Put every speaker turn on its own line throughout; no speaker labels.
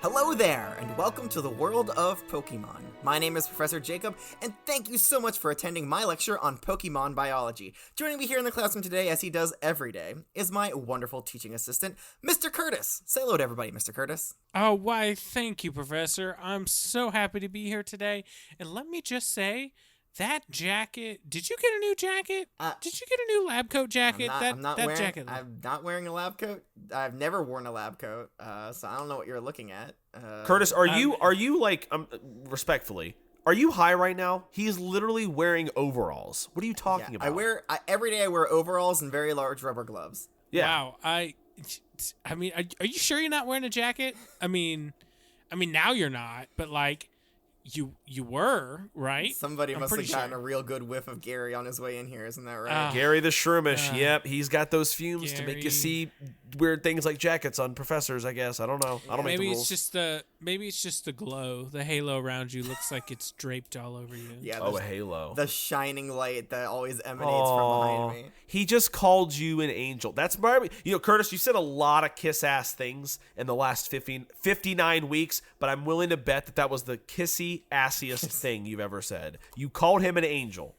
Hello there, and welcome to the world of Pokemon. My name is Professor Jacob, and thank you so much for attending my lecture on Pokemon biology. Joining me here in the classroom today, as he does every day, is my wonderful teaching assistant, Mr. Curtis. Say hello to everybody, Mr. Curtis.
Oh, why, thank you, Professor. I'm so happy to be here today. And let me just say, that jacket, did you get a new jacket? Did you get a new lab coat jacket?
I'm not wearing a lab coat. I've never worn a lab coat, so I don't know what you're looking at.
Curtis, are you like, respectfully, are you high right now? He's literally wearing overalls. What are you talking about?
Every day I wear overalls and very large rubber gloves.
Yeah.
Wow, I mean, are you sure you're not wearing a jacket? I mean, now you're not, but like, you were, right?
Somebody must have gotten a real good whiff of Gary on his way in here, isn't that right?
Gary the Shroomish. Yep, he's got those fumes to make you see weird things like jackets on professors, I guess. I don't know. I don't make the rules.
Maybe it's just the glow. The halo around you looks like it's draped all over you.
Yeah.
A halo.
The shining light that always emanates from behind me.
He just called you an angel. That's my, Curtis, you said a lot of kiss-ass things in the last 59 weeks, but I'm willing to bet that was the kissy-assiest thing you've ever said. You called him an angel.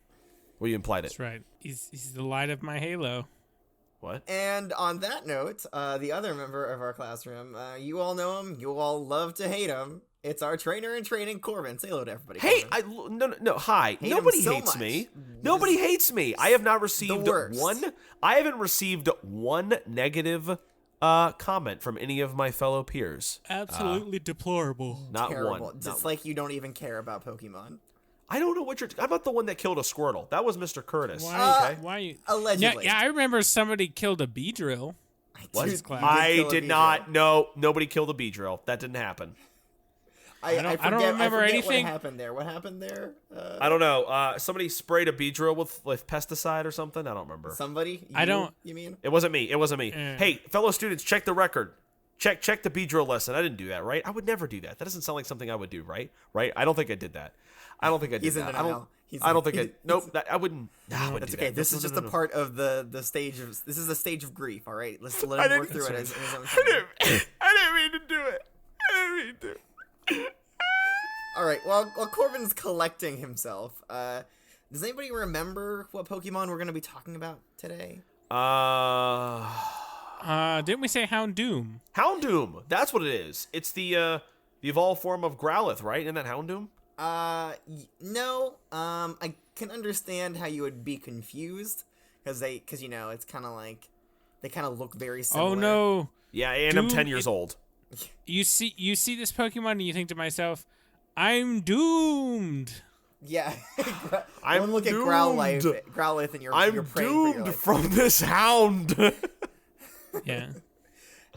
Well, you implied it.
That's right. He's the light of my halo.
What?
And on that note, the other member of our classroom, you all know him, you all love to hate him. It's our trainer in training, Corbin. Say hello to everybody.
Hey,
Corbin.
no, hi. Nobody hates me. Nobody hates me. I have not received one. I haven't received one negative comment from any of my fellow peers.
Absolutely deplorable.
Not
terrible.
one.
Just like you don't even care about Pokemon.
I don't know what you're. I'm not the one that killed a Squirtle. That was Mr. Curtis.
Why you?
Allegedly.
Yeah, I remember somebody killed a Beedrill.
What? I did not. No, nobody killed a Beedrill. That didn't happen.
I don't remember anything.
What happened there?
I don't know. Somebody sprayed a Beedrill with pesticide or something. I don't remember.
Somebody? You mean?
It wasn't me. Hey, fellow students, check the record. Check the Beedrill lesson. I didn't do that, right? I would never do that. That doesn't sound like something I would do, right? Right? I don't think I did that. I don't think I did
He's
that.
in denial.
Nope. I wouldn't. I wouldn't
That's
do
okay.
that.
This is just a part of the stage of. This is a stage of grief. All right. Let's let him work through it. In his own time.
I didn't mean to do it. I didn't mean to.
All right. While Corbin's collecting himself, does anybody remember what Pokemon we're going to be talking about today?
Didn't we say Houndoom?
Houndoom. That's what it is. It's the evolved form of Growlithe, right? Isn't that Houndoom?
No. I can understand how you would be confused because it's kind of like they kind of look very similar.
Oh no.
Yeah, and I'm 10 years old.
You see this Pokemon and you think to myself, I'm doomed.
Yeah.
I'm
look
doomed.
At Growlithe and you're praying for your life.
From this hound.
Yeah.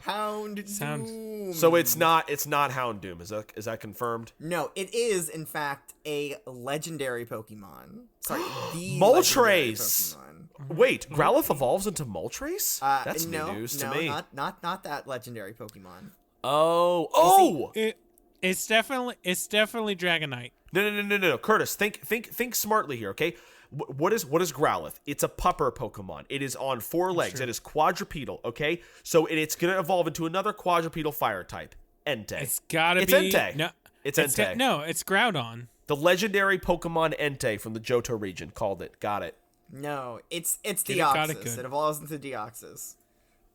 Houndoom.
So it's not Houndoom. Is that confirmed?
No, it is in fact a legendary Pokemon. Sorry, the
Moltres.
legendary Pokemon.
Wait, Growlithe evolves into Moltres? That's new news to me.
Not that legendary Pokemon.
Oh.
It's definitely Dragonite.
No. Curtis, think smartly here, okay? What is Growlithe? It's a pupper Pokemon. It is on 4 legs.
Sure.
It is quadrupedal, okay? So it's going to evolve into another quadrupedal fire type. Entei.
It's gotta
it's
be...
Entei.
No,
it's Entei.
No, it's Groudon.
The legendary Pokemon Entei from the Johto region. Called it. Got it.
No, it's
Got it
Deoxys.
good.
It evolves into Deoxys.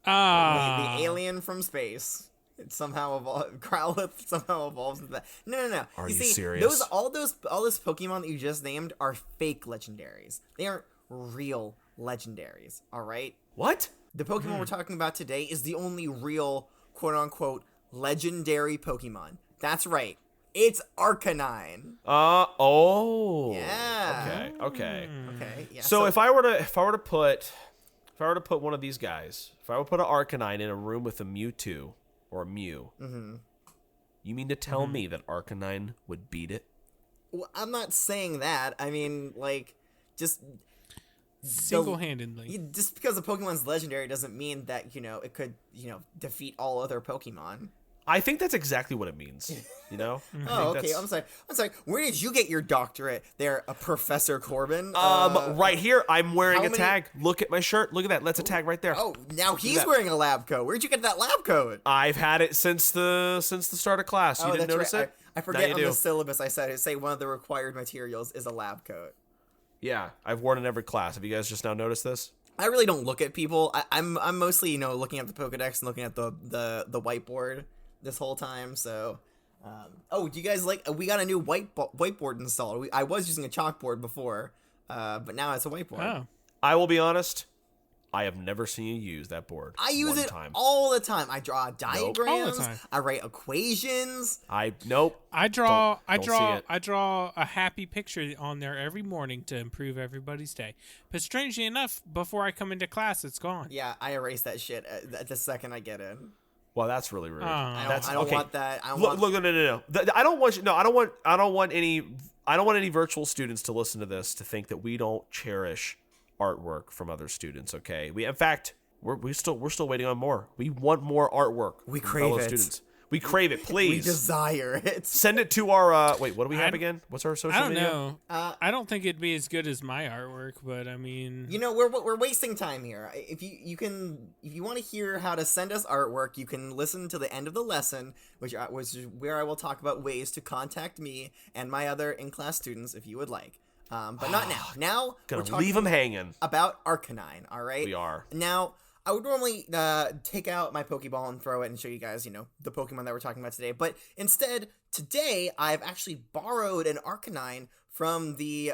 Ah.
The alien from space. It somehow Growlithe somehow evolves into that. No.
Are you
see,
serious?
All those Pokemon that you just named are fake legendaries. They aren't real legendaries. All right.
What?
The Pokemon we're talking about today is the only real quote unquote legendary Pokemon. That's right. It's Arcanine.
Oh.
Yeah.
Okay.
Okay. Yeah.
So if I were to put one of these guys, if I would put an Arcanine in a room with a Mewtwo or a Mew, you mean to tell me that Arcanine would beat it?
Well, I'm not saying that. I mean, like, just
Single-handedly.
Just because a Pokemon's legendary doesn't mean that it could defeat all other Pokemon.
I think that's exactly what it means. You know?
Oh, okay. I'm sorry. Where did you get your doctorate there, Professor Corbin?
Right here. I'm wearing
how
a
many-
tag. Look at my shirt. Look at that. That's a tag right there.
Oh, now he's
that.
wearing a lab coat. Where'd you get that lab coat?
I've had it since the start of class. You didn't notice
right.
it?
I
Now
forget
you
on
do.
the syllabus I say one of the required materials is a lab coat.
Yeah, I've worn it in every class. Have you guys just now noticed this?
I really don't look at people. I'm mostly looking at the Pokedex and looking at the whiteboard this whole time. So, do you guys like? We got a new whiteboard installed. I was using a chalkboard before, but now it's a whiteboard.
Oh.
I will be honest. I have never seen you use that board.
I use it
time.
all the time. I draw diagrams.
All the time.
I write equations.
Nope.
I draw
Don't see it.
I draw a happy picture on there every morning to improve everybody's day. But strangely enough, before I come into class, it's gone.
Yeah, I erase that shit at the second I get in.
Well, that's really rude.
I
That's
don't
okay.
want that. I don't
Look,
want.
no. I don't want you. No, I don't want any virtual students to listen to this to think that we don't cherish artwork from other students. Okay, in fact, we're still waiting on more. We want more artwork.
We
from
crave
fellow
it.
Students. We crave it. Please
We desire it.
send it to our. Wait, what do we have again? What's our social
I don't
media?
know. I don't think it'd be as good as my artwork, but I mean,
We're wasting time here. If you want to hear how to send us artwork, you can listen to the end of the lesson, which is where I will talk about ways to contact me and my other in-class students if you would like. But not now. Now we're
Gonna
talking
leave them hanging.
about Arcanine. All right.
We are.
Now, I would normally take out my Pokeball and throw it and show you guys, the Pokemon that we're talking about today. But instead, today, I've actually borrowed an Arcanine from the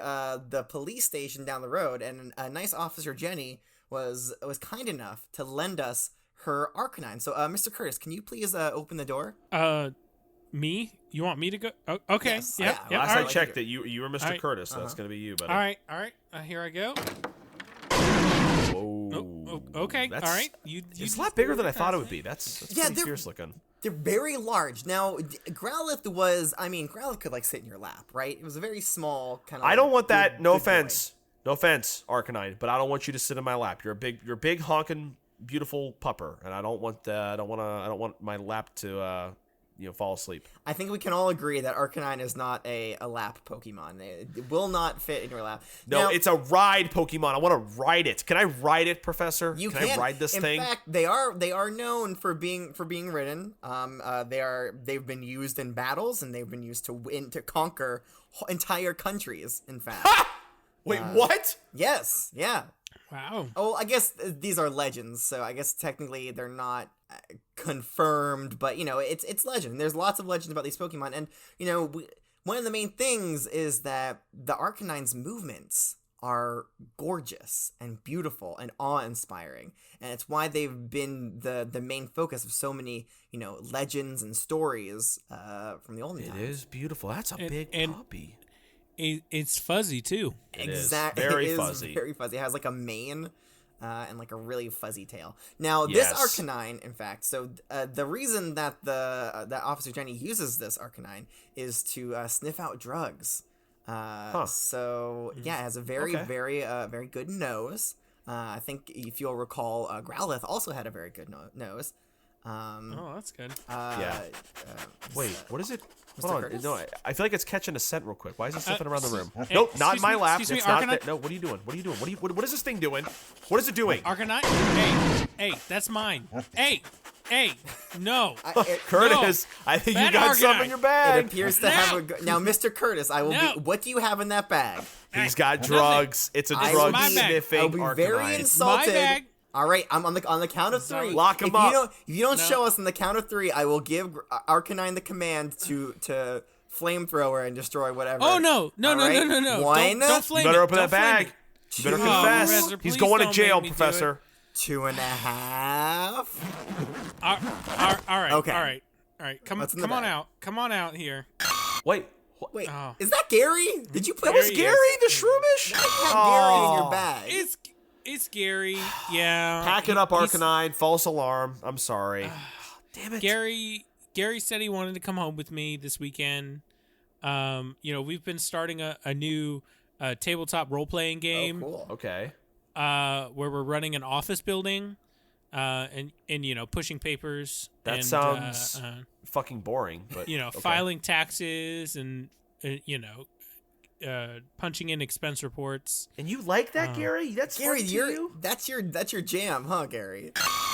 police station down the road, and a nice officer, Jenny, was kind enough to lend us her Arcanine. So, Mr. Curtis, can you please open the door?
me? You want me to go? Oh, okay.
Yes,
Yep.
yeah,
Yep.
Last
all
I
right.
checked, that you were Mr.
All right.
Curtis. So that's gonna be you, buddy.
All right. Here I go.
Whoa.
Okay.
That's-
all right. You
It's a lot bigger than I thought it would be. That's
Yeah,
pretty
they're-
fierce looking.
They're very large. Now, Growlithe Growlithe could, sit in your lap, right? It was a very small kind of.
I don't want that. No
good boy.
offense. No offense, Arcanine, but I don't want you to sit in my lap. You're a big honking beautiful pupper, and I don't want I don't want my lap to fall asleep.
I think we can all agree that Arcanine is not a lap Pokemon. It will not fit in your lap.
No,
Now,
it's a ride Pokemon. I want to ride it. Can I ride it, Professor?
you
can I ride this thing?
In fact, they are known for being ridden. They've been used in battles, and they've been used to conquer entire countries. In fact.
Wait, what?
Yes. Yeah.
Wow.
Oh, I guess these are legends, so I guess technically they're not confirmed, but it's legend. There's lots of legends about these Pokemon, and one of the main things is that the Arcanine's movements are gorgeous and beautiful and awe-inspiring, and it's why they've been the main focus of so many legends and stories from the olden times.
It is beautiful. That's a big puppy.
It's fuzzy too.
Exactly.
Very
it is
fuzzy.
Very fuzzy. It has a mane and a really fuzzy tail. Now,
Yes.
this Arcanine, in fact, so the reason that that Officer Jenny uses this Arcanine is to sniff out drugs. So yeah, it has a very good nose. I think if you'll recall, Growlithe also had a very good nose.
Oh, that's good.
Wait, what is it?
Mr.
Hold on.
Curtis?
No, I feel like it's catching a scent real quick. Why is it sniffing around the room?
hey,
Nope, not in my lap.
excuse me,
It's not
Arcanine?
that. No, what are you doing? What are you doing? What is this thing doing? What is it doing?
Arcanine? Hey, that's mine. Hey, no.
Curtis, I think you
That
got something
Arcanine.
in your
It
bag.
appears to have a now, Mr. Curtis. I will
No.
be. What do you have in that bag?
He's got drugs. It's a drug
my bag.
sniffing
I'll be very
Arcanine.
insulted.
My bag.
All right, I'm on the count of three.
Lock him
if
up.
If you don't
No.
show us on the count of three, I will give Arcanine the command to flamethrower and destroy whatever.
Oh no.
All right? One,
Don't flame
You better
it.
open
Don't
that
flame
bag.
it.
You better
Two.
confess.
Professor,
He's
please
going to
don't
jail,
make me do
Professor.
2.5.
All right.
Okay.
All right. Come
What's in the
on
bag?
out. Come on out here.
Wait.
Wait,
Oh.
is that Gary? Did you put
There
Was
he
Gary the Shroomish?
have Gary in your bag?
It's Gary. Yeah.
Pack it up,
He's-
Arcanine. False alarm. I'm sorry. Damn it.
Gary said he wanted to come home with me this weekend. We've been starting a new tabletop role playing game.
Oh, cool.
Okay.
Where we're running an office building. and pushing papers.
That
and,
sounds fucking boring. But okay.
Filing taxes and punching in expense reports.
And you like that, Gary? That's
Gary,
fun to you?
that's your jam, huh, Gary?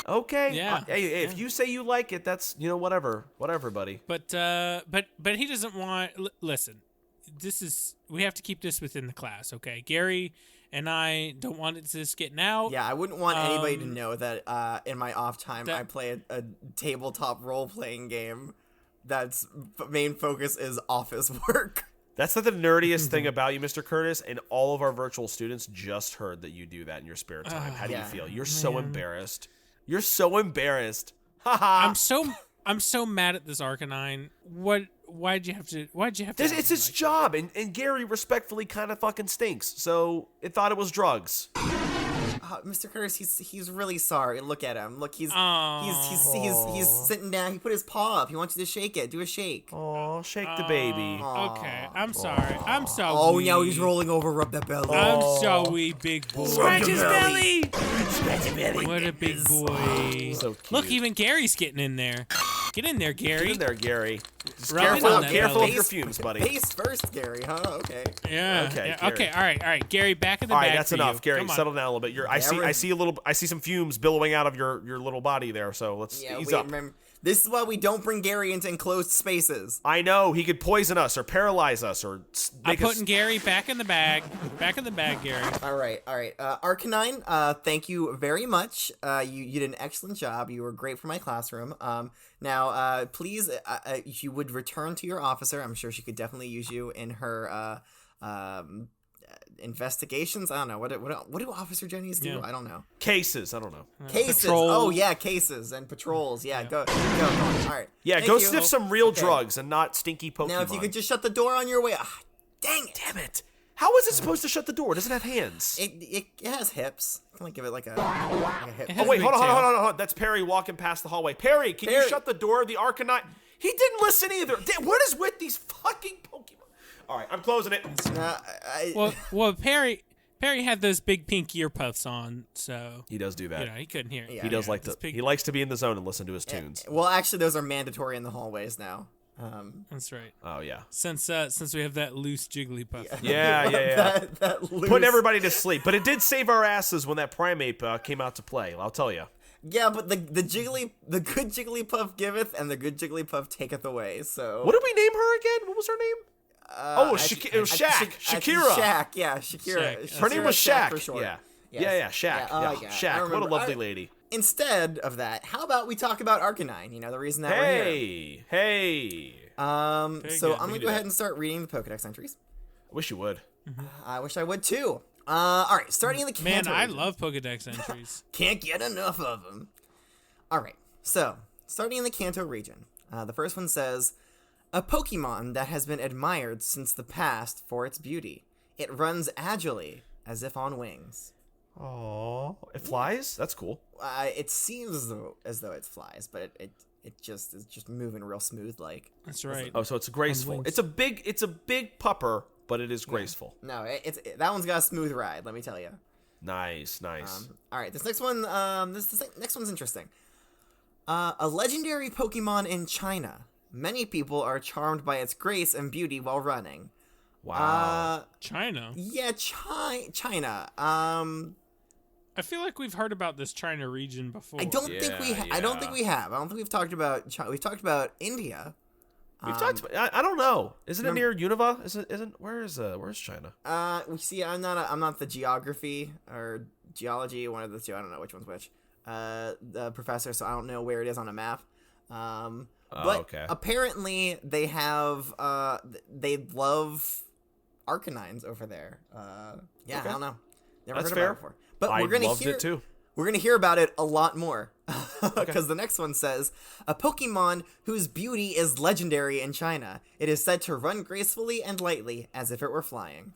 Okay.
Yeah.
Hey, if you say you like it, that's whatever, buddy.
But he doesn't want. Listen, we have to keep this within the class, okay? Gary and I don't want this getting out.
Yeah, I wouldn't want anybody to know that in my off time I play a tabletop role-playing game that's main focus is office work.
That's not the nerdiest thing about you, Mr. Curtis, and all of our virtual students just heard that you do that in your spare time. How do you feel? You're so embarrassed. You're so embarrassed. Haha.
I'm so mad at this Arcanine. Why'd you have to
It's its job, and Gary respectfully kind of fucking stinks, so it thought it was drugs.
Mr. Curtis, he's really sorry. Look at him. Look, he's sitting down. He put his paw up. He wants you to shake it. Do a shake.
Oh, shake the baby.
Okay, I'm sorry. I'm so
Oh,
wee.
now he's rolling over. Rub that belly.
I'm so wee, big boy.
Scratch his belly.
What a big boy.
So cute.
Look, even Gary's getting in there. Get in there, Gary.
Get in there, Gary. Just
Rub it
careful
on that
of
belly.
your fumes, buddy.
Face first, Gary, huh? Okay.
Yeah.
Okay,
Yeah,
Gary.
okay. All right. Gary, back in the
All
bag.
right, that's
for
enough,
you.
Gary.
Come on.
Settle down a little bit. I see some fumes billowing out of your little body there. So let's ease up.
Remember, this is why we don't bring Gary into enclosed spaces.
I know he could poison us or paralyze us or
I'm
make us.
putting Gary back in the bag. Back in the bag, Gary.
All right. Arcanine, thank you very much. You did an excellent job. You were great for my classroom. Now, please, if you would return to your officer, I'm sure she could definitely use you in her investigations. I don't know. What do Officer Jennies do?
Yeah.
I don't know.
Cases. I don't know.
Cases.
Patrols.
Oh yeah, cases and patrols. Yeah, go on. All right.
Yeah,
Thank
go
you.
sniff some real
Okay.
drugs and not stinky Pokemon.
Now, if you could just shut the door on your way. Dang it!
Damn it! How is it supposed to shut the door? It doesn't have hands.
It has hips. I'm gonna give it like a hip.
has
Oh wait,
a
hold
big
on. That's Perry walking past the hallway. Perry, can you
Perry.
shut the door? The Arcanine. He didn't listen either. What is with these fucking Pokemon? All right, I'm closing it.
Well, Perry had those big pink ear puffs on, so
He does do that.
he couldn't hear.
Yeah.
He does like
this
to.
big-
He likes to be in the zone and listen to his tunes.
Well, actually, those are mandatory in the hallways now.
That's right.
Oh yeah.
Since we have that loose Jigglypuff.
Yeah.
that loose...
Putting everybody to sleep, but it did save our asses when that Primeape came out to play. I'll tell you.
Yeah, but the good Jigglypuff giveth, and the good Jigglypuff taketh away. So
What did we name her again? What was her name? It was Shaq. Shakira.
Shaq, yeah, Shakira.
Shaq.
Her name was Shaq.
for short.
Yeah.
Yes.
Yeah, Shaq.
Yeah, oh,
Yeah,
yeah. I
Shaq. What a
remember.
lovely lady.
Instead of that, how about we talk about Arcanine? You know, the reason that we're here.
Hey.
So
good.
I'm
We
gonna
can
go
do
ahead
that.
and start reading the Pokedex entries.
I wish you would.
I wish I would too. All right, starting in the
Man,
Kanto
I
region.
love Pokedex entries.
Can't get enough of them. All right, so starting in the Kanto region, the first one says, a Pokemon that has been admired since the past for its beauty. It runs agilely, as if on wings.
Oh, it flies? That's cool.
It seems as though it flies, but it just is just moving real smooth like.
That's right.
Oh, so it's graceful.
wings.
It's a big pupper, but it is graceful.
No, that one's got a smooth ride. Let me tell you.
Nice.
All right, this next one. Next one's interesting. A legendary Pokemon in China. Many people are charmed by its grace and beauty while running.
Wow.
China.
Yeah, China.
I feel like we've heard about this China region before.
I don't think we. I don't think
yeah.
we have. I don't think we've talked about China. We've talked about India.
We've talked about, I don't know. Isn't it near Unova? Where's China?
We see. I'm not the geography or geology. One of the two. I don't know which one's which. The professor. So I don't know where it is on a map. But
okay.
apparently they have. They love Arcanines over there. Yeah,
Okay.
I don't know. Never
That's
heard
fair.
about it before. But
I
we're gonna
loved
hear
it too.
We're gonna hear about it a lot more, because the next one says a Pokemon whose beauty is legendary in China. It is said to run gracefully and lightly, as if it were flying.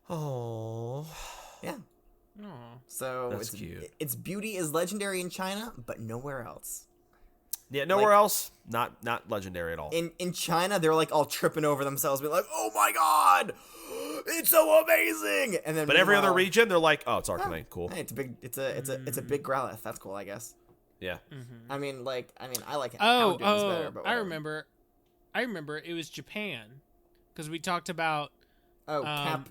Oh.
Yeah.
Aw.
So
That's cute.
Its beauty is legendary in China, but nowhere else.
Yeah, nowhere else. Not legendary at all.
In China, they're like all tripping over themselves, being like, "Oh my god, it's so amazing!" And then,
But every other
meanwhile-
region, they're like, "Oh, it's Arcanine, cool."
Hey, it's a big Growlithe. That's cool, I guess.
Yeah.
I mean, I like
Oh,
Houndoom's better, but
I
whatever.
remember. It was Japan, because we talked about
Oh,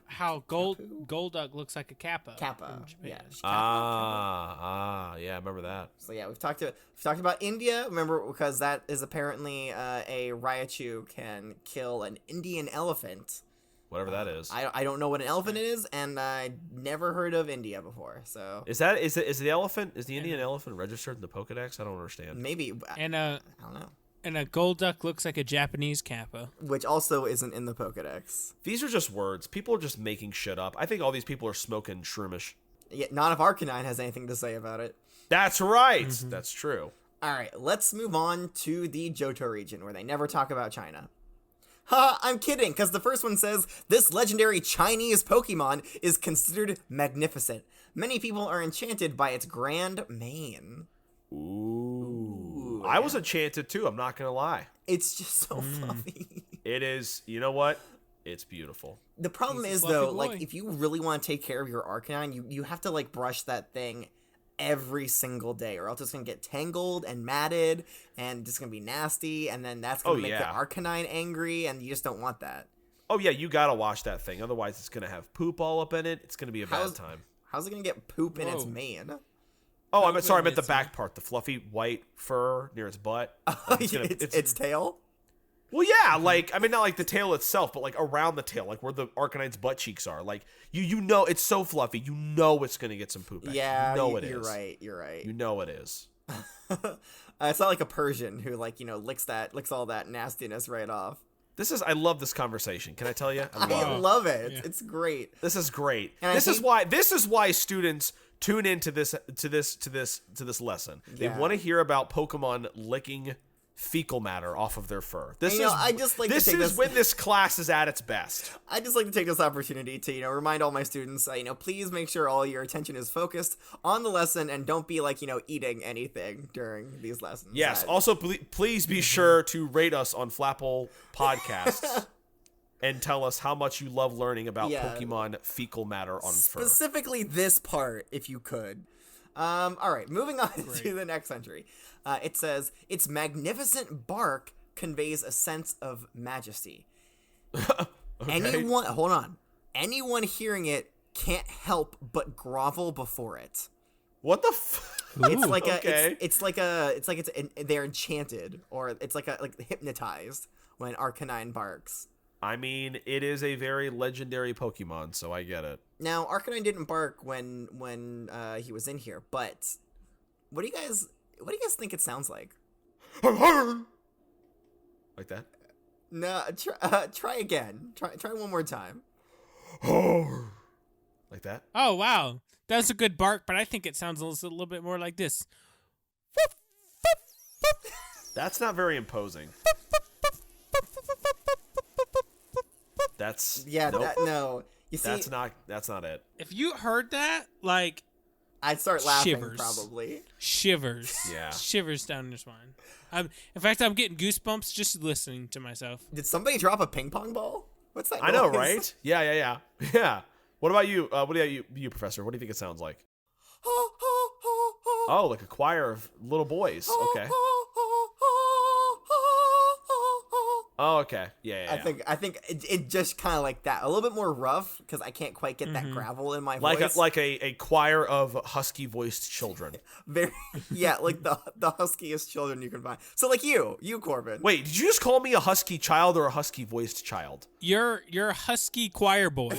how Golduck looks like a Kappa.
Kappa.
From Japan.
Yeah.
Yeah, I remember that.
So yeah, we've talked about India. Remember, because that is apparently a Raichu can kill an Indian elephant.
Whatever that is.
I don't know what an elephant is, and I never heard of India before. So
Is the Indian elephant registered in the Pokedex? I don't understand.
maybe
And
I don't know.
and a Golduck looks like a Japanese Kappa.
Which also isn't in the Pokedex.
These are just words. People are just making shit up. I think all these people are smoking shroomish.
Yeah, not if Arcanine has anything to say about it.
That's right. That's true.
All right, let's move on to the Johto region, where they never talk about China. Ha, I'm kidding, because the first one says, this legendary Chinese Pokemon is considered magnificent. Many people are enchanted by its grand mane.
Ooh.
yeah.
I was enchanted too, I'm not going to lie.
It's just so fluffy.
It is, you know what? It's beautiful.
The problem
He's a
is,
fluffy
though,
boy.
like, if you really want to take care of your Arcanine, you have to, like, brush that thing every single day, or else it's gonna get tangled and matted, and it's gonna be nasty, and then that's gonna make the Arcanine angry, and you just don't want that.
Oh yeah, you gotta wash that thing. Otherwise, it's gonna have poop all up in it. It's gonna be a bad time.
How's it gonna get poop in its
Whoa.
mane?
Oh, I meant the
it's-
back part, the fluffy white fur near its butt.
Its tail?
Well, yeah, like, I mean, not like the tail itself, but like around the tail, like where the Arcanine's butt cheeks are. Like, you know, it's so fluffy. You know it's gonna get some poop.
Yeah,
you know
you're
is.
right. You're right.
You know it is.
It's not like a Persian who, like, licks all that nastiness right off.
I love this conversation. Can I tell you?
I love it. It's great.
This is great.
And
This is why students tune into this lesson. They
Yeah.
want to hear about Pokemon licking fecal matter off of their fur. This is when this class is at its best.
I just like to take this opportunity to, remind all my students, please make sure all your attention is focused on the lesson and don't be, like, eating anything during these lessons.
Yes. Also, please be sure to rate us on Flapple Podcasts and tell us how much you love learning about Pokemon fecal matter on fur.
Specifically this part, if you could. All right, moving on to the next entry. It says, its magnificent bark conveys a sense of majesty.
Okay.
Anyone hearing it can't help but grovel before it.
What the
It's like
okay.
they're enchanted, or it's like hypnotized when Arcanine barks.
I mean, it is a very legendary Pokemon, so I get it.
Now, Arcanine didn't bark when he was in here, but what do you guys think it sounds like?
Like that?
No, try again. Try one more time.
Like that?
Oh wow, that's a good bark, but I think it sounds a little bit more like this.
That's not very imposing. That's
no. You see,
that's not it.
If you heard that, like,
I'd start laughing
shivers.
probably.
Shivers.
Yeah.
Shivers down your spine. In fact, I'm getting goosebumps just listening to myself.
Did somebody drop a ping pong ball? What's that?
I know,
noise?
right? Yeah. What about you? What about you, Professor? What do you think it sounds like? Oh, like a choir of little boys. Okay. Oh, okay. Yeah.
I think it just kind of like that. A little bit more rough, because I can't quite get that gravel in my voice.
Like a choir of husky voiced children.
Very, like the huskiest children you can find. So like you Corbin.
Wait, did you just call me a husky child or a husky voiced child?
You're a husky choir boy.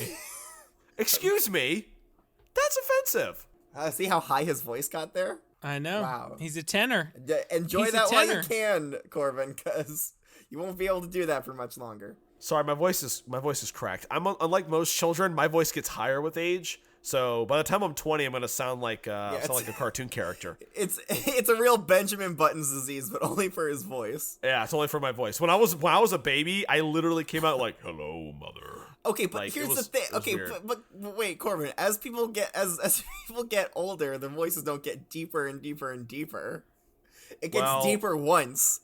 Excuse me? That's offensive.
See how high his voice got there?
I know.
Wow.
He's a tenor.
Enjoy
He's a
that while you
tenor.
can, Corbin, because you won't be able to do that for much longer.
Sorry, my voice is cracked. Unlike most children, my voice gets higher with age. So by the time I'm 20, I'm gonna sound like a cartoon character.
It's a real Benjamin Button's disease, but only for his voice.
Yeah, it's only for my voice. When I was a baby, I literally came out like, "Hello, mother."
Okay, but
Like,
here's
it was-
the thing.
it was
Okay,
weird.
but wait, Corbin. As people get older, their voices don't get deeper and deeper and deeper. It gets deeper once.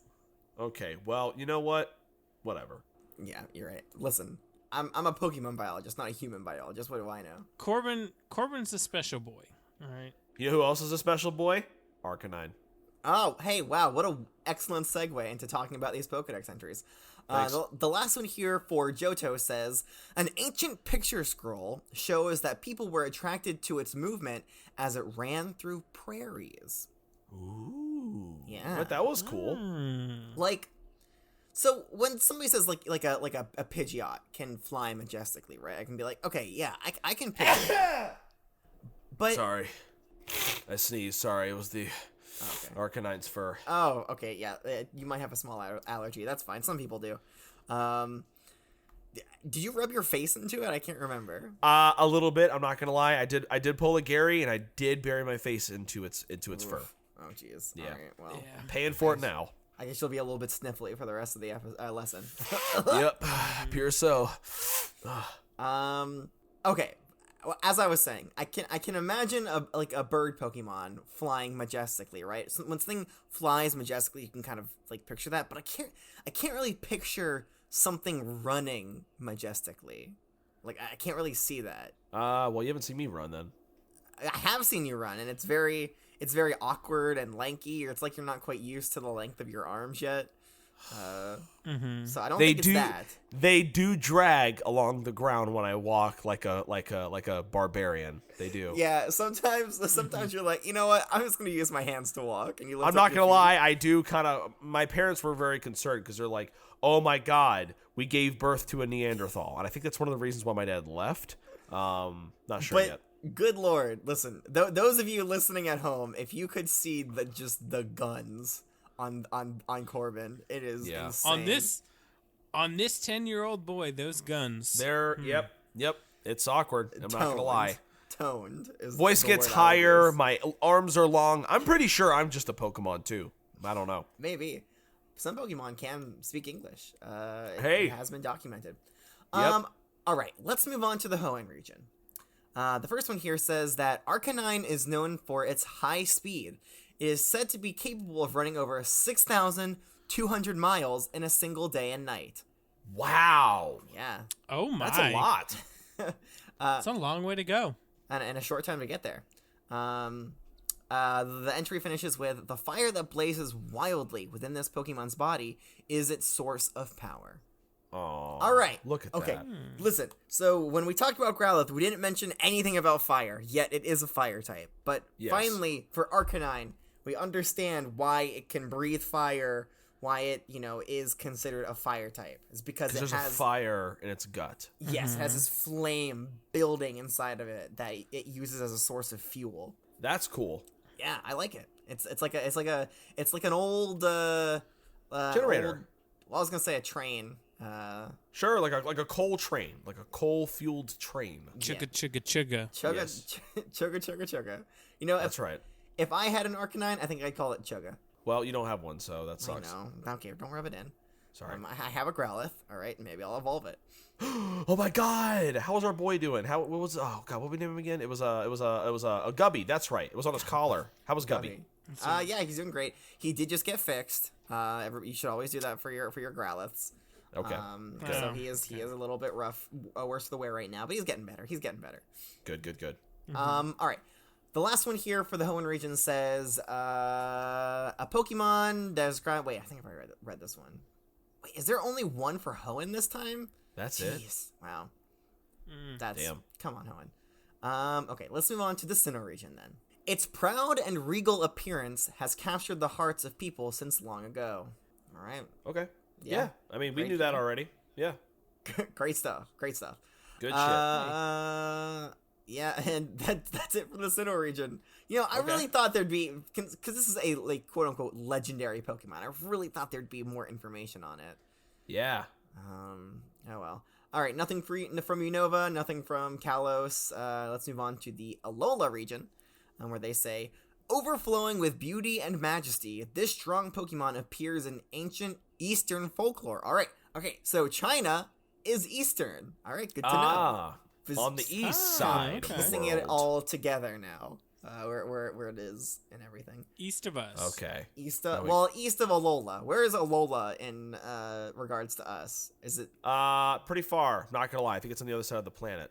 Okay, well, you know what? Whatever.
Yeah, you're right. Listen, I'm a Pokemon biologist, not a human biologist. What do I know?
Corbin's a special boy. All right.
You know who else is a special boy? Arcanine.
Oh, hey, wow, what a excellent segue into talking about these Pokedex entries. The last one here for Johto says, an ancient picture scroll shows that people were attracted to its movement as it ran through prairies.
Ooh.
Yeah.
But that was cool.
Like, so when somebody says like a Pidgeot can fly majestically, right? I can be like, okay, yeah, I can picture it. But
Sorry. I sneezed. Sorry, it was the Arcanine's fur.
oh, okay, yeah, you might have a small allergy. That's fine. Some people do. Did you rub your face into it? I can't remember.
A little bit. I'm not gonna lie. I did pull a Gary, and I did bury my face into its fur.
Oh, jeez.
Yeah.
All right, well,
I'm paying for it now.
I guess you'll be a little bit sniffly for the rest of the lesson.
Yep. Pure so.
Okay. Well, as I was saying, I can imagine a bird Pokemon flying majestically, right? So when something flies majestically, you can kind of like picture that, but I can't really picture something running majestically. Like I can't really see that.
Well, you haven't seen me run then.
I have seen you run, and it's very awkward and lanky, or it's like you're not quite used to the length of your arms yet. So I don't think it's that.
They do drag along the ground when I walk like a barbarian. They do.
Yeah, sometimes you're like, you know what? I'm just gonna use my hands to walk, and you.
I'm not gonna lie. I do kind of. My parents were very concerned because they're like, "Oh my God, we gave birth to a Neanderthal," and I think that's one of the reasons why my dad left. Not sure yet.
Good Lord, listen. Those of you listening at home, if you could see the guns on Corbin, it is insane.
On this 10-year-old boy, those guns.
They're yep. It's awkward. I'm not gonna lie.
Toned.
Voice gets higher. My arms are long. I'm pretty sure I'm just a Pokemon too. I don't know.
Maybe some Pokemon can speak English.
Hey,
it has been documented.
Yep.
All right, let's move on to the Hoenn region. The first one here says that Arcanine is known for its high speed. It is said to be capable of running over 6,200 miles in a single day and night.
Wow.
Yeah.
Oh my.
That's a lot.
It's a long way to go.
And a short time to get there. The entry finishes with, the fire that blazes wildly within this Pokemon's body is its source of power.
Oh.
All right.
Look at
okay.
that.
Listen. So when we talked about Growlithe, we didn't mention anything about fire, yet it is a fire type. But finally, for Arcanine, we understand why it can breathe fire, why it, is considered a fire type. It's because it has
a fire in its gut.
Yes, it has this flame building inside of it that it uses as a source of fuel.
That's cool.
Yeah, I like it. It's like an old
generator.
I was gonna say a train.
Sure, like a coal train, like a coal-fueled train.
Chugga, chugga, chugga.
Chugga,
Yes.
chugga, chugga.
That's right.
If I had an Arcanine, I think I'd call it Chugga.
Well, you don't have one, so that sucks.
I know. Don't care. Don't rub it in.
Sorry.
I have a Growlithe. All right, maybe I'll evolve it.
Oh my God! How's our boy doing? What was? Oh God, what we name him again? It was a Gubby. That's right. It was on his collar. How was Gubby?
Yeah, he's doing great. He did just get fixed. You should always do that for your Growlithes.
Okay.
So he is a little bit rough, worse for the wear right now, but he's getting better.
Good.
All right. The last one here for the Hoenn region says a Pokemon that is wait, I think I've already read this one. Wait, is there only one for Hoenn this time?
That's
Jeez. Wow. That's
damn.
Come on, Hoenn. Okay, let's move on to the Sinnoh region then. Its proud and regal appearance has captured the hearts of people since long ago. All right.
Okay.
Yeah.
I mean, we knew that already. Yeah.
Great stuff.
Good shit.
Yeah, and that's it for the Sinnoh region. I really thought there'd be, because this is a quote unquote legendary Pokemon. I really thought there'd be more information on it.
Yeah.
Oh well. All right, nothing from Unova, nothing from Kalos. Let's move on to the Alola region, where they say, overflowing with beauty and majesty, this strong Pokemon appears in ancient Eastern folklore. All right, okay, so China is Eastern. All right, good to know.
On the east side.
Okay.
Piecing it all together now, where it is and everything.
East of us.
Okay.
East of Alola. Where is Alola in regards to us? Is it
pretty far? Not gonna lie, I think it's on the other side of the planet.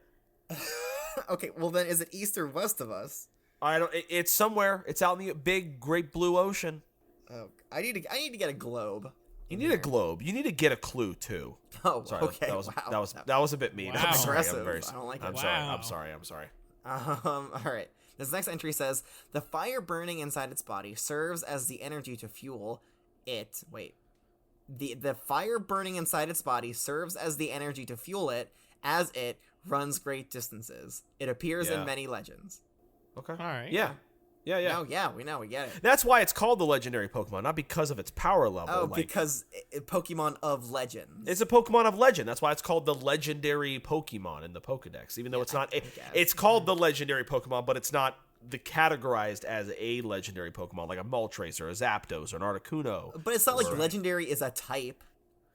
okay? Well, then, is it east or west of us?
I don't. It's somewhere. It's out in the big, great blue ocean.
Oh, I need to get a globe.
You need a globe. You need to get a clue too.
Oh,
Sorry,
okay.
that was a bit mean.
Wow.
I'm sorry.
Aggressive. I don't like it.
I'm
Wow.
sorry. I'm sorry.
All right. This next entry says the fire burning inside its body serves as the energy to fuel it. Wait. The fire burning inside its body serves as the energy to fuel it as it runs great distances. It appears in many legends.
Okay.
All right.
Yeah.
No, yeah, we know, we get it.
That's why it's called the legendary Pokemon, not because of its power level.
Oh, because Pokemon of Legends.
It's a Pokemon of legend. That's why it's called the legendary Pokemon in the Pokedex. Even though it's not, it's called the legendary Pokemon, but it's not categorized as a legendary Pokemon like a Moltres or a Zapdos or an Articuno.
But it's not like legendary is a type,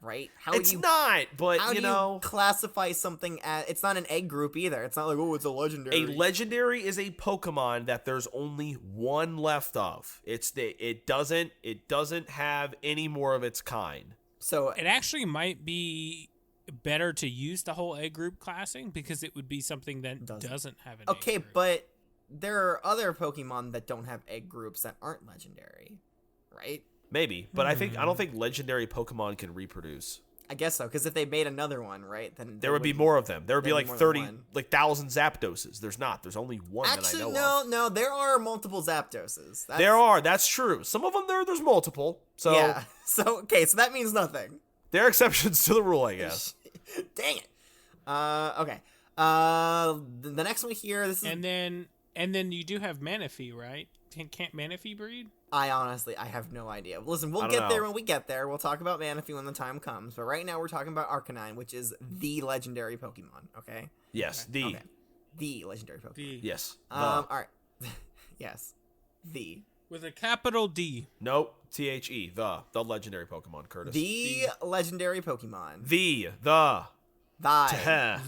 right?
It's not, but
how do you classify something as? It's not an egg group either. It's not like, oh, it's a legendary.
A legendary is a Pokemon that there's only one left of. It doesn't have any more of its kind.
So
It actually might be better to use the whole egg group classing because it would be something that doesn't have an
okay,
egg group.
but there are other Pokemon that don't have egg groups that aren't legendary, right?
Maybe, but I don't think legendary Pokemon can reproduce.
I guess so, because if they made another one, right, then
There would be more of them. There would be like
more than
30,
one.
like 1,000 Zapdoses. There's not. There's only one
Actually,
that I know of.
no, there are multiple Zapdoses.
There are. That's true. Some of them there's multiple. So
Yeah. So okay, so that means nothing.
there are exceptions to the rule, I guess.
Dang it. Okay. The next one here. This is.
And then you do have Manaphy, right? Can't Manaphy breed?
I have no idea. Listen, we'll
I don't
get there
know.
when we get there. We'll talk about Manaphy when the time comes. But right now we're talking about Arcanine, which is the legendary Pokemon. Okay.
Yes.
Okay. The legendary Pokemon.
Yes.
All right. Yes. The.
With a capital D.
Nope. THE. The legendary Pokemon, Curtis.
The legendary Pokemon.
The
Thy.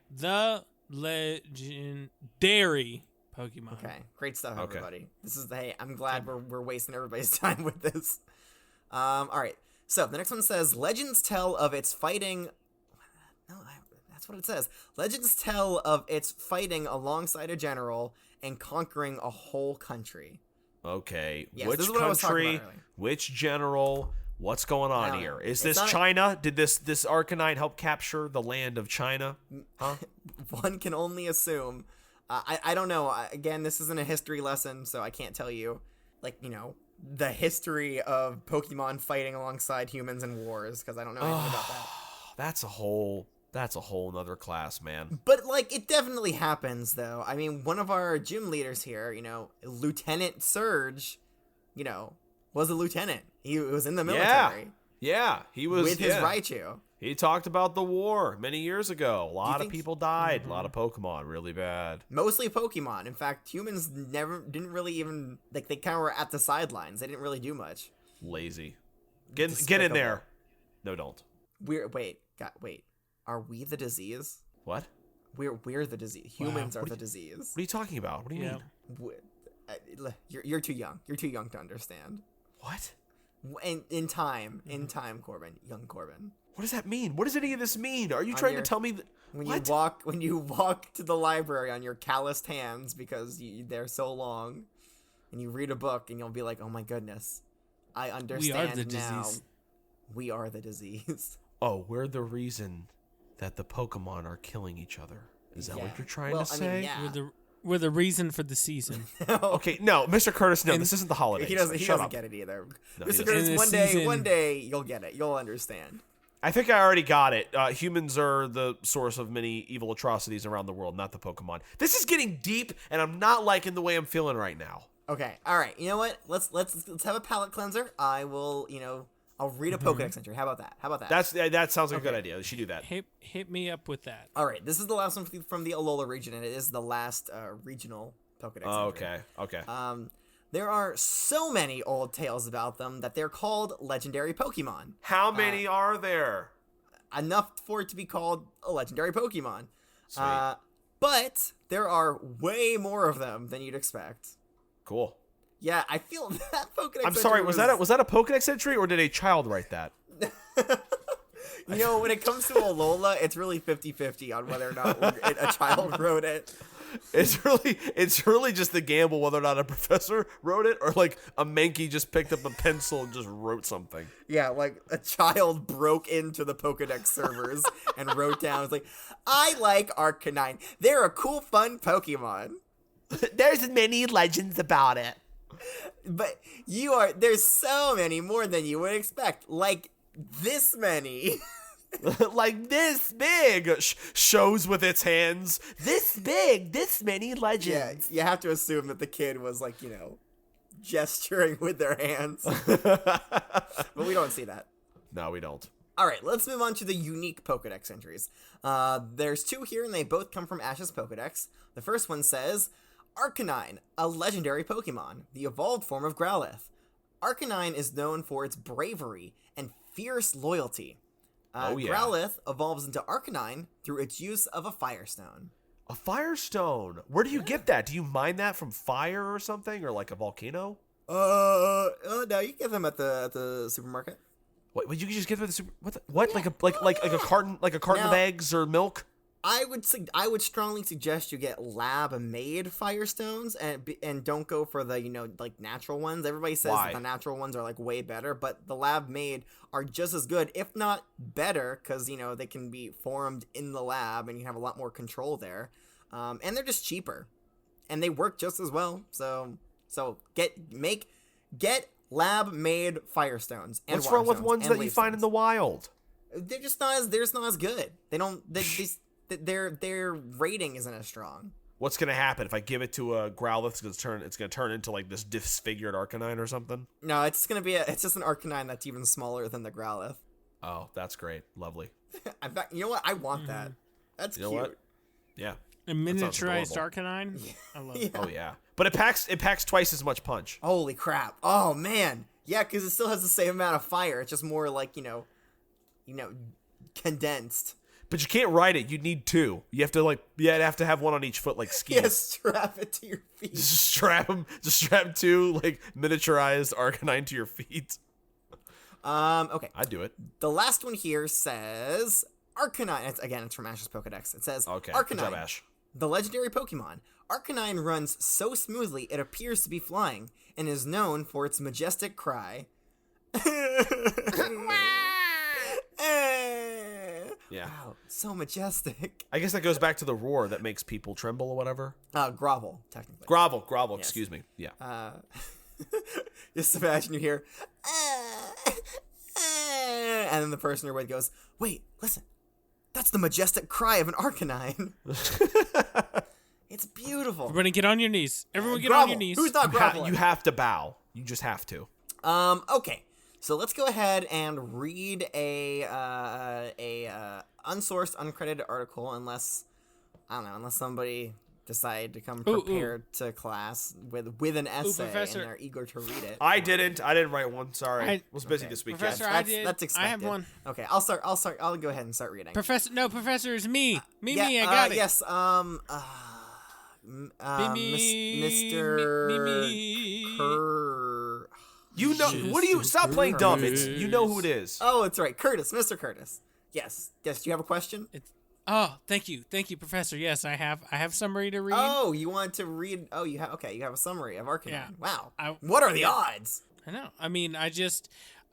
The legendary Pokemon.
Okay, great stuff,
Okay.
everybody. This is hey, I'm glad we're wasting everybody's time with this. All right. So the next one says legends tell of its fighting. That's what it says. Legends tell of its fighting alongside a general and conquering a whole country.
Okay.
Yes,
Which
this is what I was talking
country?
about earlier.
Which general? What's going on
No,
here? Is
it's
this
not-
China? Did this Arcanine help capture the land of China? Huh?
One can only assume. I don't know. Again, this isn't a history lesson, so I can't tell you, the history of Pokemon fighting alongside humans in wars, because I don't know anything about that.
That's a whole nother class, man.
But, it definitely happens, though. I mean, one of our gym leaders here, Lieutenant Surge, was a lieutenant. He was in the military.
Yeah, he was
with his Raichu.
He talked about the war many years ago. A lot of people died. A lot of Pokemon, really bad.
Mostly Pokemon. In fact, humans didn't really even, they kind of were at the sidelines. They didn't really do much.
Lazy. Get in there. No, don't.
Wait. Are we the disease?
What?
We're the disease. Humans are the disease.
What are you talking about? What do you mean?
You're too young. You're too young to understand.
What?
In time, Corbin, young Corbin.
What does that mean? What does any of this mean? Are you trying to tell me that?
When you walk to the library on your calloused hands because they're so long, and you read a book and you'll be like, oh my goodness, I understand now.
Disease.
We are the disease.
Oh, we're the reason that the Pokemon are killing each other. Is that what you're trying to say?
I mean, yeah.
We're the reason for the season.
Okay, no, Mr. Curtis, no, this isn't the holidays.
He doesn't
Shut up.
get it either.
No,
Mr.
he
Curtis, one day you'll get it. You'll understand.
I think I already got it. Humans are the source of many evil atrocities around the world, not the Pokemon. This is getting deep, and I'm not liking the way I'm feeling right now.
Okay, all right. You know what? Let's have a palate cleanser. I will, I'll read a Pokedex entry. How about that?
That sounds like a good idea. We should do that.
Hit me up with that.
All right, this is the last one from the Alola region, and it is the last regional Pokedex entry.
Okay.
There are so many old tales about them that they're called legendary Pokemon.
How many are there?
Enough for it to be called a legendary Pokemon.
Sweet.
But there are way more of them than you'd expect.
Cool.
Yeah, I feel that Pokedex
I'm sorry, was that a Pokedex entry, or did a child write that?
When it comes to Alola, it's really 50-50 on whether or not a child wrote it.
It's really just the gamble whether or not a professor wrote it or like a Mankey just picked up a pencil and just wrote something.
Yeah, like a child broke into the Pokedex servers and wrote down, it's like, I like Arcanine. They're a cool, fun Pokemon.
There's many legends about it.
But there's so many more than you would expect. Like this many.
Like this big shows with its hands. This big, this many legends.
Yeah, you have to assume that the kid was like, gesturing with their hands. But we don't see that.
No, we don't.
All right, let's move on to the unique Pokedex entries. There's 2 here, and they both come from Ash's Pokedex. The first one says, Arcanine, a legendary Pokemon, the evolved form of Growlithe. Arcanine is known for its bravery and fierce loyalty. Growlithe evolves into Arcanine through its use of a Firestone.
A Firestone? Where do you get that? Do you mine that from fire or something, or like a volcano?
No, you get them at the supermarket.
What? You can just get them at the super? What? Yeah. Like a carton of eggs or milk?
I would strongly suggest you get lab-made Firestones and don't go for the like natural ones. Everybody says that the natural ones are like way better, but the lab-made are just as good, if not better, because they can be formed in the lab and you have a lot more control there, and they're just cheaper, and they work just as well. So get lab-made Firestones. And
what's wrong with ones that you find in the wild?
They're just not as good. Their rating isn't as strong.
What's gonna happen if I give it to a Growlithe? It's gonna turn into like this disfigured Arcanine or something.
No, it's just an Arcanine that's even smaller than the Growlithe.
Oh, that's great, lovely.
In fact, you know what? I want that. That's cute.
What? Yeah,
a miniaturized Arcanine.
Yeah.
I love it.
Oh yeah, but it packs twice as much punch.
Holy crap! Oh man, yeah, because it still has the same amount of fire. It's just more like condensed.
But you can't ride it. You need 2. You have to have one on each foot, like skis.
Yeah, strap it to your feet.
Just strap 2 like miniaturized Arcanine to your feet.
Okay.
I'd do it.
The last one here says Arcanine. It's from Ash's Pokedex. It says Arcanine,
good job, Ash.
the legendary Pokemon. Arcanine runs so smoothly it appears to be flying and is known for its majestic cry.
Yeah.
Wow, so majestic.
I guess that goes back to the roar that makes people tremble or whatever.
Grovel, technically.
Grovel, yes. Excuse me. Yeah.
Just imagine you hear, and then the person you're with goes, wait, listen, that's the majestic cry of an Arcanine. It's beautiful.
Everybody get on your knees. Everyone get on your knees.
Who's not groveling?
You have to bow. You just have to.
Okay. So let's go ahead and read a unsourced, uncredited article, unless somebody decided to come prepared to class with an essay
Professor.
and they're eager to read it.
I didn't write one. Sorry, I was busy this weekend.
Professor,
That's expected.
I have one.
Okay, I'll start. I'll go ahead and start reading.
Professor, it's me. Me, I got it.
Yes. Mr. Kerr.
You know what do you stop playing dumb? You know who it is.
Oh, it's right, Curtis, Mr. Curtis. Yes. Do you have a question?
Thank you, Professor. Yes, I have summary to read.
Oh, you want to read? Oh, you have a summary of Arcanine.
Yeah.
Wow. What are the odds?
I know. I mean, I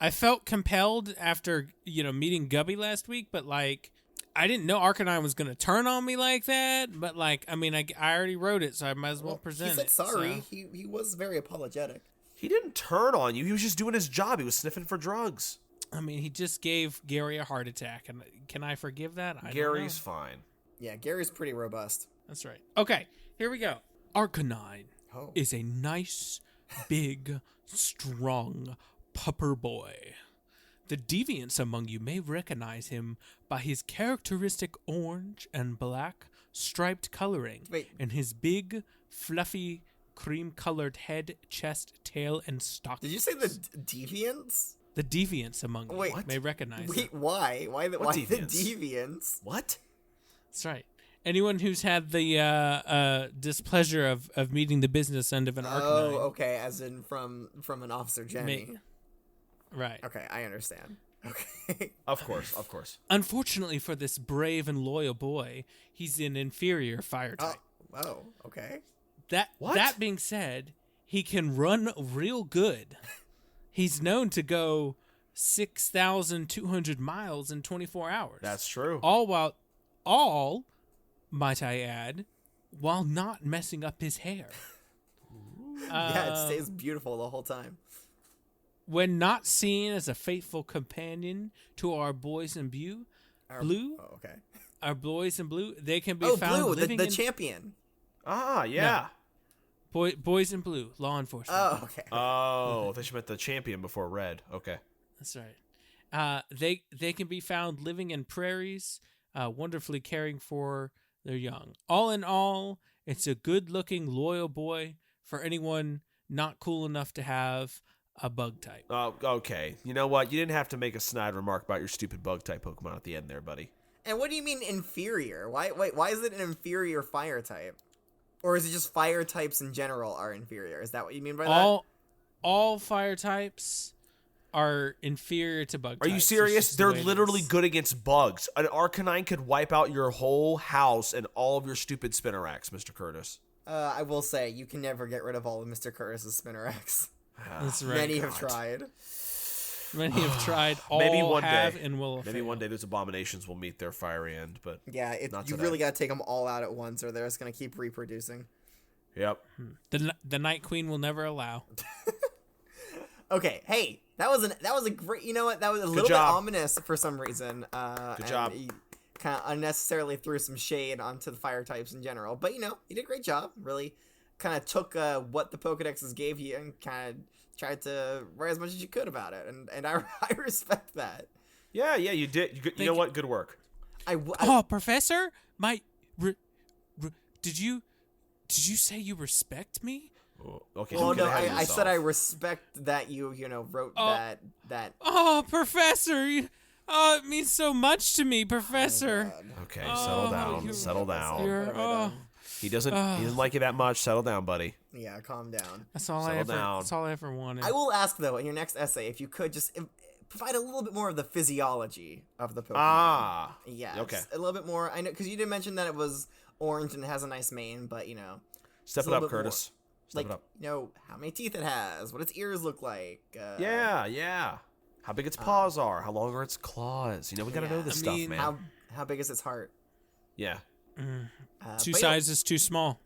felt compelled after meeting Gubby last week, but like I didn't know Arcanine was gonna turn on me like that. But like, I mean, I already wrote it, so I might as well present it.
He said sorry.
So.
He was very apologetic.
He didn't turn on you. He was just doing his job. He was sniffing for drugs.
I mean, he just gave Gary a heart attack, and can I forgive that?
Gary's fine.
Yeah, Gary's pretty robust.
That's right. Okay, here we go. Arcanine is a nice, big, strong pupper boy. The deviants among you may recognize him by his characteristic orange and black striped coloring and his big, fluffy, cream-colored head, chest, tail, and stockings.
Did you say the deviants?
The deviants among you may recognize him.
Why? Why the deviants?
What?
That's right. Anyone who's had the displeasure of meeting the business end of an Arcanine.
Oh, okay, as in from an Officer Jenny.
Right.
Okay, I understand. Okay.
Of course.
Unfortunately for this brave and loyal boy, he's an inferior fire type.
Oh, okay.
That being said, he can run real good. He's known to go 6,200 miles in 24 hours.
That's true.
All, might I add, while not messing up his hair.
Yeah, it stays beautiful the whole time.
When not seen as a faithful companion to our boys in blue,
Oh, okay.
our boys in blue, they can be
Oh,
found
Blue,
living
the
in
champion.
Ah, yeah.
boys in blue, law enforcement.
Oh, okay.
Oh, they should meant the champion before red. Okay.
That's right. They can be found living in prairies, wonderfully caring for their young. All in all, it's a good-looking, loyal boy for anyone not cool enough to have a bug type.
Okay. You know what? You didn't have to make a snide remark about your stupid bug type Pokemon at the end there, buddy.
And what do you mean inferior? Why is it an inferior fire type? Or is it just fire types in general are inferior? Is that what you mean by that?
All fire types are inferior to bug types.
Are you serious? They're
the
literally good against bugs. An Arcanine could wipe out your whole house and all of your stupid Spinnerax, Mr. Curtis.
I will say, you can never get rid of all of Mr. Curtis's Spinnerax.
That's right.
Many have tried.
Many have tried. All
Maybe one
have
day.
and will
Maybe
fail.
one day those abominations will meet their fiery end, but
Yeah,
not
you
today.
really got to take them all out at once, or they're just going to keep reproducing.
Yep.
The Night Queen will never allow.
Okay, hey, that was a great. You know what? That was a little bit
job.
ominous for some reason.
Good job.
Kind of unnecessarily threw some shade onto the fire types in general, but you did a great job. Really, kind of took what the Pokedexes gave you and kind of tried to write as much as you could about it, and I respect that.
Yeah, you did. You know what? Good work.
Professor, did you say you respect me?
Okay.
Well,
don't get
no,
ahead of
I said
yourself.
I respect that you wrote that.
Oh, Professor, it means so much to me, Professor.
Okay, settle down.
you're-
Settle down.
You're,
He doesn't like you that much. Settle down, buddy.
Yeah, calm down.
that's all
Settle down.
That's all I ever wanted.
I will ask though in your next essay if you could just provide a little bit more of the physiology of the Pokemon.
Ah.
Yeah.
Okay.
Just a little bit more. I know because you did mention that it was orange and it has a nice mane, but
Step
just a
it
little
up,
bit
Curtis. Step
like
it up.
how many teeth it has, what its ears look like.
Yeah. How big its paws are. How long are its claws. We gotta know this
I
stuff,
mean,
man.
How big is its heart?
Yeah.
Two
but
sizes too small.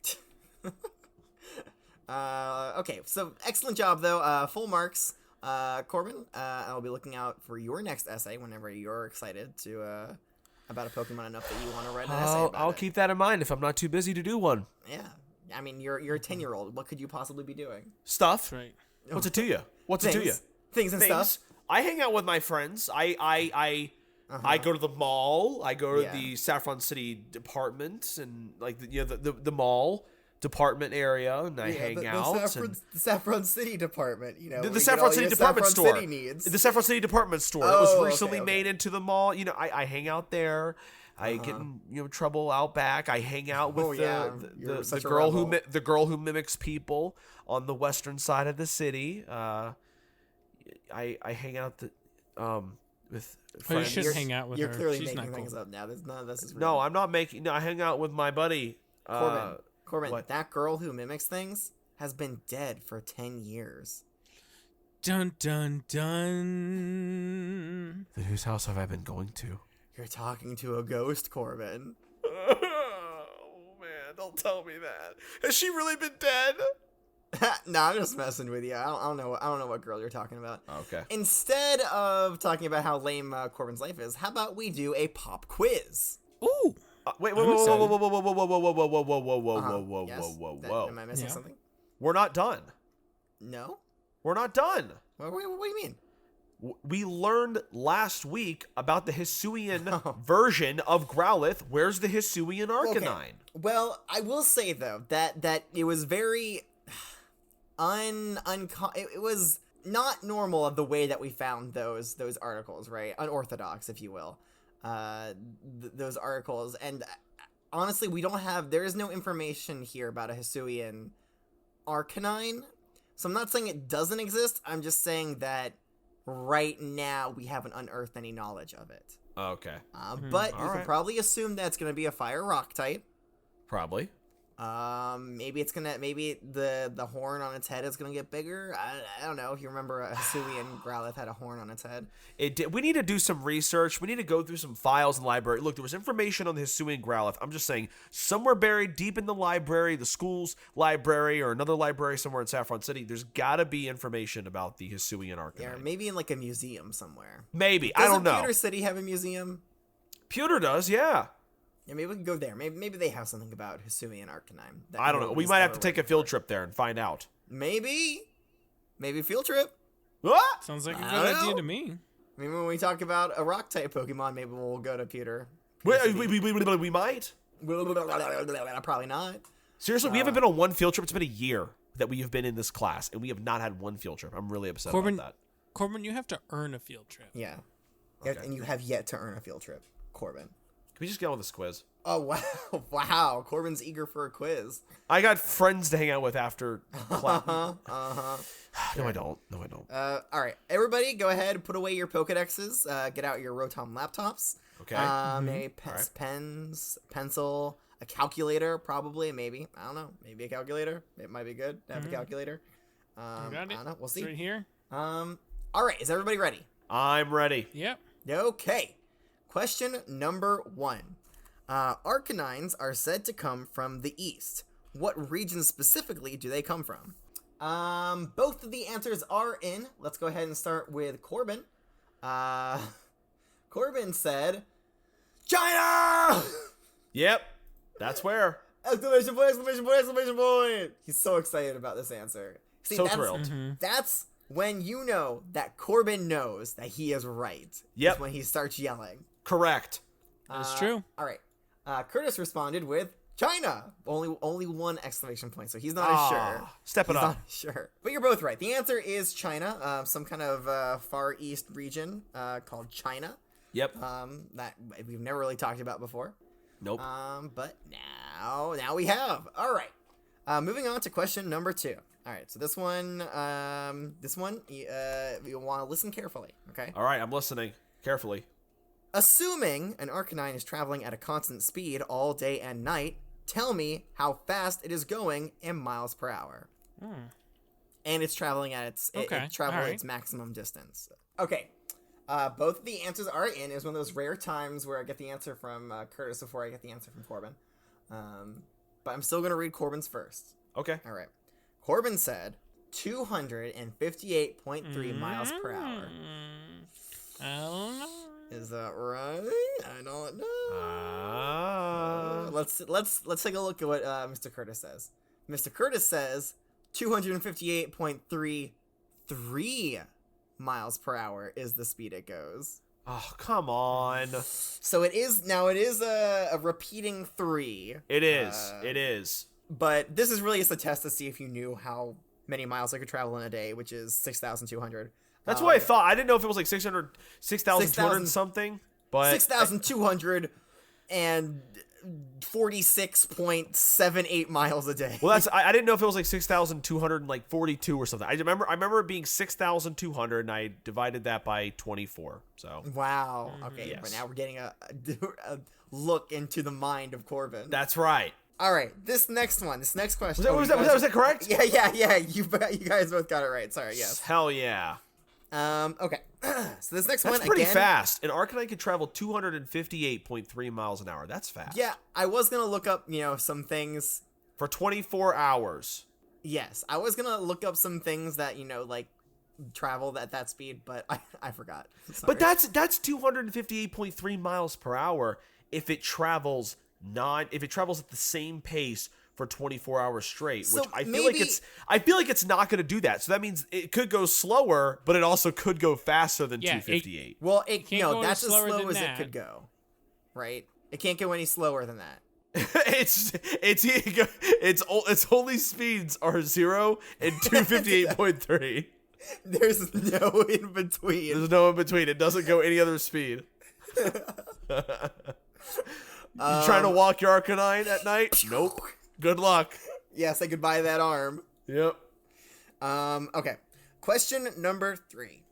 Okay, so excellent job though. Full marks. Corbin, I'll be looking out for your next essay whenever you're excited to about a Pokemon enough that you want to write an essay about
I'll
it.
keep that in mind if I'm not too busy to do one.
Yeah. I mean, you're a 10-year-old. What could you possibly be doing?
Stuff.
That's right.
What's it to you? What's it to you?
Things and stuff.
I hang out with my friends. I go to the mall. I go to
Yeah.
the Saffron City department and like the mall department area, and I hang out.
The Saffron City department,
The Saffron City department store.
City needs.
The Saffron City department store. It was recently made into the mall. I hang out there. I get in trouble out back. I hang out with the girl the girl who mimics people on the western side of the city. I hang out with
You
friends.
shouldn't hang out with
You're
her.
clearly
She's
making
not
things
cool.
up now. None of this is real.
No, I'm not making. No, I hang out with my buddy.
Corbin,
what?
that girl who mimics things has been dead for 10 years.
Dun dun dun.
Then whose house have I been going to?
You're talking to a ghost, Corbin.
Oh man, don't tell me that. Has she really been dead?
No, I'm just messing with you. I don't know what girl you're talking about.
Okay.
Instead of talking about how lame Corbin's life is, how about we do a pop quiz?
Ooh.
Wait,
I'm excited.
whoa.
Am I missing
Yeah.
something?
We're not done.
No?
We're not done.
What do you mean?
We learned last week about the Hisuian
Oh.
version of Growlithe. Where's the Hisuian Arcanine?
Okay. Well, I will say though that it was very it was not normal of the way that we found those articles, right? Unorthodox, if you will. Those articles, and honestly, there is no information here about a Hisuian Arcanine. So I'm not saying it doesn't exist. I'm just saying that right now we haven't unearthed any knowledge of it.
Okay.
But you
All
can
right.
probably assume that it's going to be a fire rock type.
Probably.
Maybe the horn on its head is gonna get bigger. I don't know if you remember Hisui and Growlithe had a horn on its head.
It did. We need to do some research. We need to go through some files in the library. Look, there was information on the Hisui and Growlithe. I'm just saying, somewhere buried deep in the library, the school's library, or another library somewhere in Saffron City, there's got to be information about the Hisui and Arcanine.
Yeah, or maybe in like a museum somewhere.
Maybe. I don't know.
Doesn't Pewter City have a museum?
Pewter does, yeah.
Yeah, maybe we can go there. Maybe they have something about Hisui and Arcanine.
I don't know. We might have to take a field trip there and find out.
Maybe field trip.
What?
Sounds like a good idea to me.
Maybe when we talk about a rock type Pokemon, maybe we'll go to Pewter.
We might.
Probably not.
Seriously, we haven't been on one field trip. It's been a year that we have been in this class, and we have not had one field trip. I'm really upset about that.
Corbin, you have to earn a field trip.
Yeah.
Okay.
And you have yet to earn a field trip, Corbin.
Can we just get on this quiz?
Oh, wow. Wow. Corbin's eager for a quiz.
I got friends to hang out with after class. No, I don't.
All right. Everybody, go ahead and put away your Pokedexes. Get out your Rotom laptops.
Okay.
Maybe pens, pencil, a calculator, probably, maybe. I don't know. Maybe a calculator. It might be good to have a calculator.
You got it?
I don't know. We'll see.
It's right here.
All right. Is everybody ready?
I'm ready.
Yep.
Okay. Question number 1. Arcanines are said to come from the east. What region specifically do they come from? Both of the answers are in. Let's go ahead and start with Corbin. Corbin said, China!
Yep. That's where.
Exclamation point, exclamation point, exclamation point! He's so excited about this answer. See,
So thrilled.
That's when you know that Corbin knows that he is right.
Yep.
Is when he starts yelling.
Correct.
That's true.
All right. Curtis responded with China. Only one exclamation point, so he's not as sure.
Step it
He's
up.
not sure. But you're both right. The answer is China. Some kind of Far East region called China.
Yep.
That we've never really talked about before.
Nope.
But now we have. All right. Moving on to question number 2. All right. So this one, you want to listen carefully. Okay.
All right. I'm listening carefully.
Assuming an Arcanine is traveling at a constant speed all day and night, tell me how fast it is going in miles per hour. And it's traveling at its its maximum distance. Okay. Both of the answers are in. It was one of those rare times where I get the answer from Curtis before I get the answer from Corbin. But I'm still going to read Corbin's first.
Okay.
All right. Corbin said 258.3 miles per hour.
I don't know.
Is that right? I don't know. Let's take a look at what Mr. Curtis says. Mr. Curtis says 258.33 miles per hour is the speed it goes.
Oh, come on.
So it is a repeating 3.
It is.
But this is really just a test to see if you knew how many miles I could travel in a day, which is 6,200.
That's what I thought. I didn't know if it was like 6,200 something, but
6,246.78 miles a day.
Well, I didn't know if it was like 6,242 or something. I remember it being 6,200, and I divided that by 24. So
wow. Okay,
yes.
But now we're getting a look into the mind of Corbin.
That's right.
All right, this next question.
Was that correct?
Yeah. You guys both got it right. Sorry. Yes.
Hell yeah.
Okay. So this next
That's
one
pretty
again,
fast. An Arcanine could travel 258.3 miles an hour. That's fast.
Yeah, I was gonna look up, some things
For 24 hours.
Yes, I was gonna look up some things that like travel at that speed, but I forgot. Sorry.
But that's 258.3 miles per hour if it travels at the same pace for 24 hours straight,
So
which I feel like it's not going to do that. So that means it could go slower, but it also could go faster than 258.
Well,
that's
as slow as it could go, right? It can't go any slower than that.
Its only speeds are 0 and 258.3.
There's no in between.
There's no in between. It doesn't go any other speed. You trying to walk your Arcanine at night? Nope. Good luck.
Yeah, say goodbye to that arm.
Yep.
Okay. Question number 3.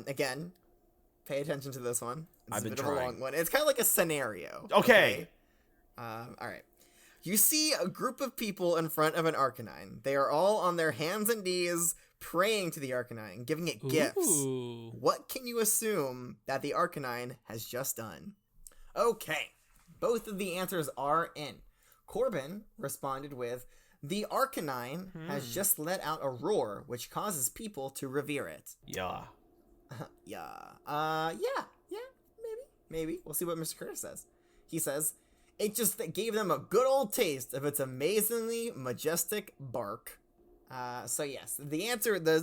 Again, pay attention to this one. It's
I've
a
been
bit of a
trying.
long one. It's kind of like a scenario.
Okay.
All right. You see a group of people in front of an Arcanine. They are all on their hands and knees praying to the Arcanine, giving it gifts.
Ooh.
What can you assume that the Arcanine has just done? Okay, both of the answers are in. Corbin responded with, the Arcanine has just let out a roar, which causes people to revere it.
Yeah.
Yeah, maybe. We'll see what Mr. Curtis says. He says, it just gave them a good old taste of its amazingly majestic bark. So yes, the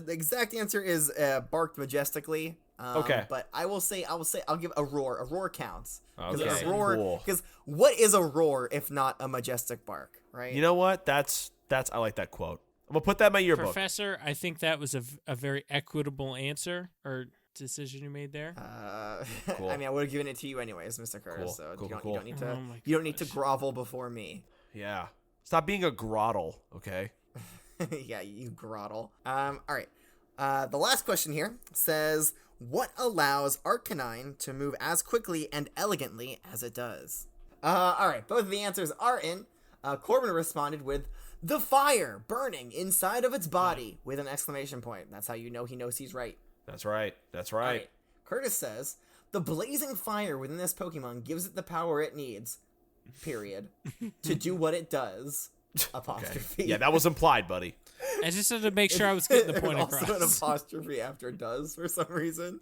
exact answer is barked majestically.
Okay.
But I'll give a roar. A roar counts.
Okay.
A roar,
Cool.
because what is a roar if not a majestic bark, right?
You know what? That's I like that quote. I'm gonna put that in my yearbook.
Professor, I think that was a very equitable answer or decision you made there.
Cool.
I mean, I would have given it to you anyways, Mr. Curtis.
Cool.
So
Cool,
you
cool.
don't need to
Oh my
you don't need to
gosh.
grovel before me.
Yeah. Stop being a Groudon, okay?
Yeah, you groddle. All right. The last question here says, what allows Arcanine to move as quickly and elegantly as it does? All right. Both of the answers are in. Corbin responded with, the fire burning inside of its body with an exclamation point. That's how you know he knows he's right.
That's right. That's
All
right.
right. Curtis says, the blazing fire within this Pokemon gives it the power it needs, period, to do what it does. Apostrophe.
Yeah, that was implied, buddy.
I just had to make sure I was getting the point
also
across.
an apostrophe after does for some reason.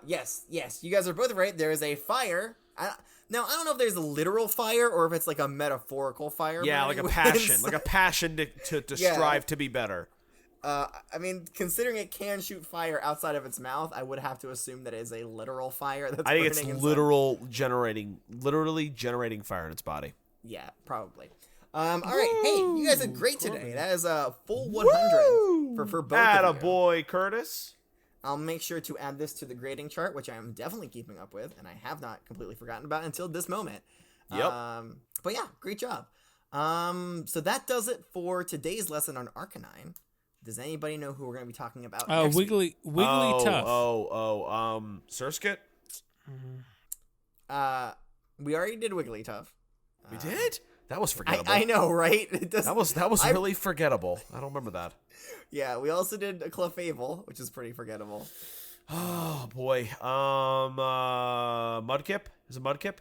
Yes, you guys are both right. There is a fire. Now, I don't know if there's a literal fire or if it's like a metaphorical fire.
Yeah, like a passion. Like a passion to
Yeah.
strive to be better.
I mean, considering it can shoot fire outside of its mouth, I would have to assume that it is a literal fire that's
I think it's
burning inside.
literally generating fire in its body.
Yeah, probably. All right, hey, you guys did great today. That is a full 100 for both of you.
Attaboy, Curtis.
I'll make sure to add this to the grading chart, which I am definitely keeping up with, and I have not completely forgotten about until this moment.
Yep.
But yeah, great job. So that does it for today's lesson on Arcanine. Does anybody know who we're going to be talking about next week?
Wigglytuff.
Surskit?
We already did Wigglytuff.
We did? That was forgettable.
I know, right? It does,
That was really forgettable. I don't remember that.
Yeah, we also did a Clefable, which is pretty forgettable.
Oh boy. Mudkip? Is it Mudkip?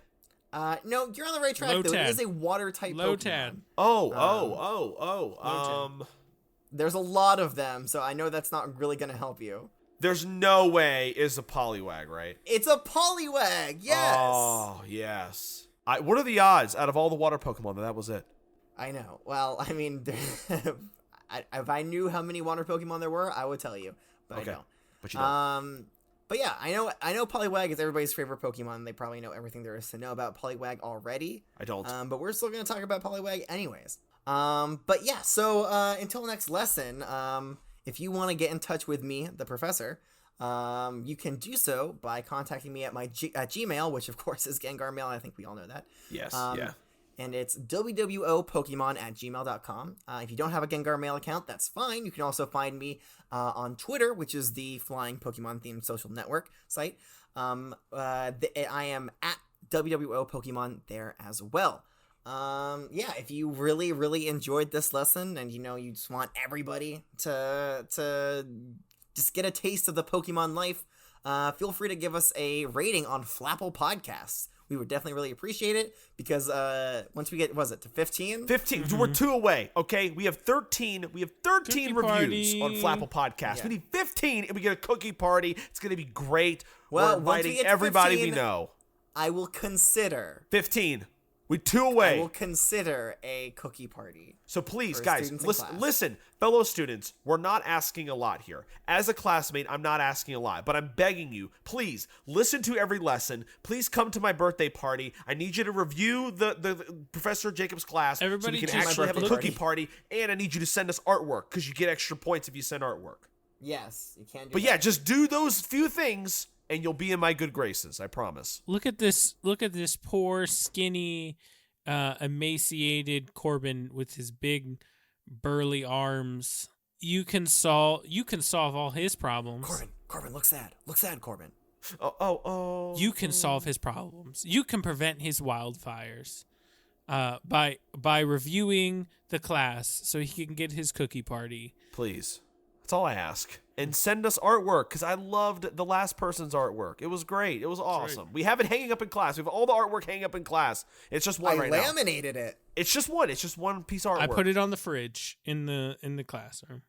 No, you're on the right track, though.
Lotad.
It is a water-type
Lotad.
Pokemon. There's a lot of them, so I know that's not really going to help you.
There's no way is a Poliwag, right?
It's a Poliwag, yes!
Oh, yes. What are the odds out of all the water Pokemon that was it?
I know. Well, I mean, if I knew how many water Pokemon there were, I would tell you, but
Okay.
I don't.
But you don't.
But yeah, I know Poliwag is everybody's favorite Pokemon. They probably know everything there is to know about Poliwag already.
I don't.
But we're still going to talk about Poliwag anyways. But yeah, so until next lesson, if you want to get in touch with me, the professor, you can do so by contacting me at my Gmail, which of course is Gengar Mail. I think we all know that.
Yes,
yeah. And it's wwopokemon@gmail.com. If you don't have a Gengar Mail account, that's fine. You can also find me on Twitter, which is the flying Pokemon-themed social network site. I am at wwopokemon there as well. Yeah, if you really, really enjoyed this lesson and, you just want everybody to just get a taste of the Pokemon life, feel free to give us a rating on Flapple Podcasts. We would definitely really appreciate it because once we get, to 15?
15. We're 2 away, okay? We have 13
Cookie
reviews
party.
on Flapple Podcast.
Yeah.
We need 15 and we get a cookie party. It's going to be great.
Well,
We're
once we
inviting
get to
everybody
15,
we know.
I will consider.
15. We're 2
I
away.
will consider a cookie party.
So please,
for
guys,
students in class.
listen, fellow students, we're not asking a lot here. As a classmate, I'm not asking a lot, but I'm begging you, please listen to every lesson. Please come to my birthday party. I need you to review the Professor Jacob's class
Everybody
so we can
just
actually have a
birthday
cookie party. And I need you to send us artwork because you get extra points if you send artwork.
Yes, you can do
But
that.
yeah, just do those few things and you'll be in my good graces. I promise.
Look at this poor, skinny, emaciated Corbin with his big, burly arms. You can solve all his problems.
Corbin, look sad. Look sad, Corbin.
Oh.
You can solve his problems. You can prevent his wildfires. by reviewing the class so he can get his cookie party.
Please. That's all I ask. And send us artwork, because I loved the last person's artwork. It was great. It was awesome. Right. We have it hanging up in class. We have all the artwork hanging up in class. It's just one right now. I
laminated it.
It's just one. It's just one piece of artwork.
I put it on the fridge in the classroom.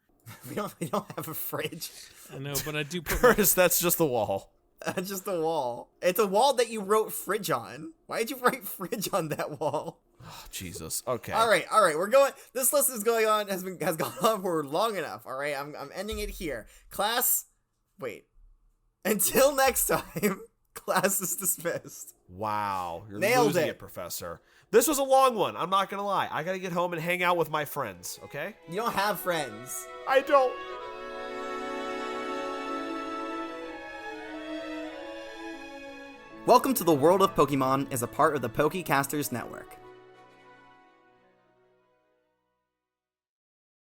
We don't have a fridge.
I know, but I do put
Curtis, that's just the wall.
Just a wall. It's a wall that you wrote fridge on. Why did you write fridge on that wall?
Oh, Jesus. Okay.
All right. We're going. This list is going on. Has gone on for long enough. All right. I'm ending it here. Class. Wait. Until next time. Class is dismissed.
Wow. You're
Nailed
losing
it,
it, Professor. This was a long one. I'm not gonna lie. I gotta get home and hang out with my friends. Okay.
You don't have friends.
I don't.
Welcome to the World of Pokemon is a part of the Pokecasters Network.